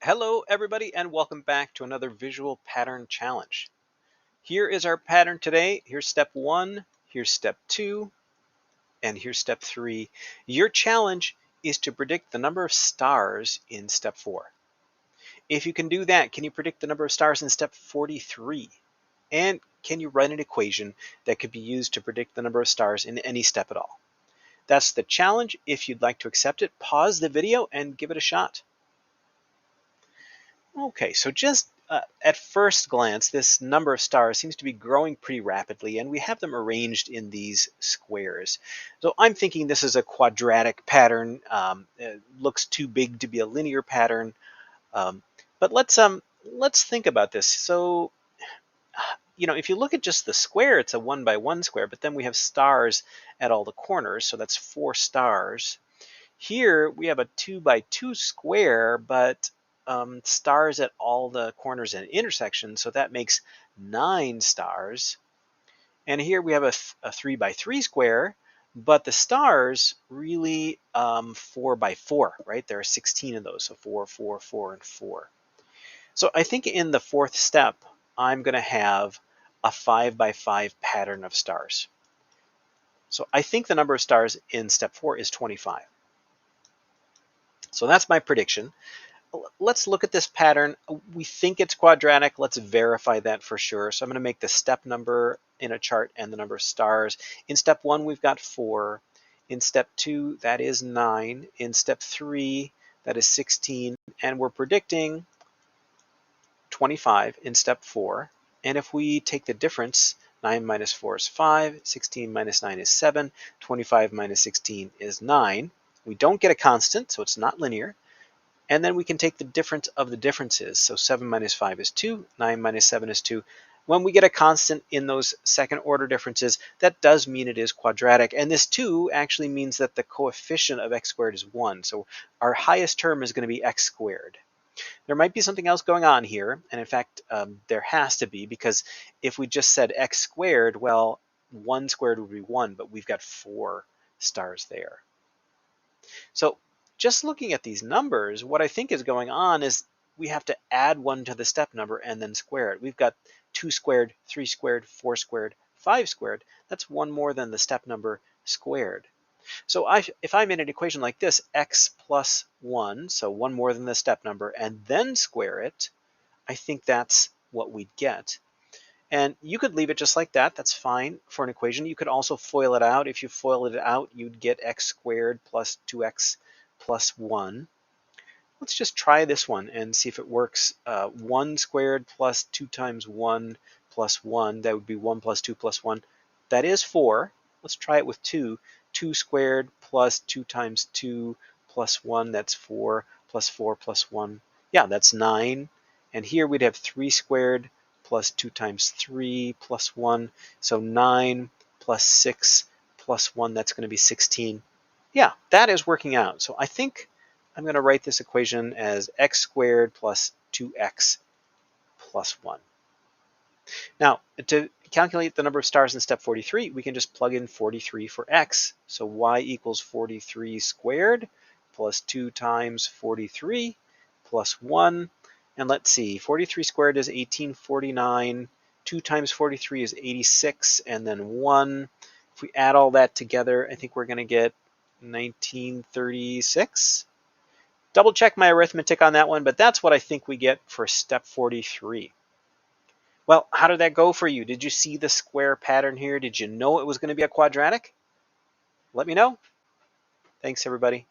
Hello everybody and welcome back to another visual pattern challenge. Here is our pattern today. Here's step 1, here's step 2, and here's step 3. Your challenge is to predict the number of stars in step 4. If you can do that, can you predict the number of stars in step 43? And can you write an equation that could be used to predict the number of stars in any step at all? That's the challenge. If you'd like to accept it, pause the video and give it a shot. Okay, so just at first glance, this number of stars seems to be growing pretty rapidly, and we have them arranged in these squares. So I'm thinking this is a quadratic pattern. It looks too big to be a linear pattern. But let's think about this. So, if you look at just the square, it's a 1 by 1 square, but then we have stars at all the corners, so that's 4 stars. Here we have a 2 by 2 square, but stars at all the corners and intersections, so that makes 9 stars. And here we have a 3 by 3 square, but the stars really 4 by 4, right? There are 16 of those, so 4, 4, 4, and 4. So I think in the fourth step, I'm going to have a 5 by 5 pattern of stars. So I think the number of stars in step 4 is 25. So that's my prediction. Let's look at this pattern. We think it's quadratic. Let's verify that for sure. So I'm going to make the step number in a chart and the number of stars. In step 1, we've got 4. In step 2, that is 9. In step 3, that is 16. And we're predicting 25 in step 4. And if we take the difference, 9 minus 4 is 5, 16 minus 9 is 7, 25 minus 16 is 9. We don't get a constant, so it's not linear. And then we can take the difference of the differences. So 7 minus 5 is 2, 9 minus 7 is 2. When we get a constant in those second order differences, that does mean it is quadratic. And this 2 actually means that the coefficient of x squared is 1. So our highest term is going to be x squared. There might be something else going on here. And in fact, there has to be, because if we just said x squared, well, 1 squared would be 1, but we've got 4 stars there. So just looking at these numbers, what I think is going on is we have to add 1 to the step number and then square it. We've got 2 squared, 3 squared, 4 squared, 5 squared. That's 1 more than the step number squared. So if I made an equation like this, x plus 1, so 1 more than the step number, and then square it, I think that's what we'd get. And you could leave it just like that. That's fine for an equation. You could also FOIL it out. If you FOIL it out, you'd get x squared plus 2x plus 1. Let's just try this one and see if it works. 1 squared plus 2 times 1 plus 1. That would be 1 plus 2 plus 1. That is 4. Let's try it with 2. 2 squared plus 2 times 2 plus 1. That's 4 plus 4 plus 1. Yeah, that's 9. And here we'd have 3 squared plus 2 times 3 plus 1. So 9 plus 6 plus 1, that's going to be 16. Yeah, that is working out. So I think I'm going to write this equation as x squared plus 2x plus 1. Now, to calculate the number of stars in step 43, we can just plug in 43 for x. So y equals 43 squared plus 2 times 43 plus 1. And let's see, 43 squared is 1849. 2 times 43 is 86, and then 1. If we add all that together, I think we're going to get 1936. Double check my arithmetic on that one, but that's what I think we get for step 43. Well, how did that go for you? Did you see the square pattern here? Did you know it was going to be a quadratic? Let me know. Thanks, everybody.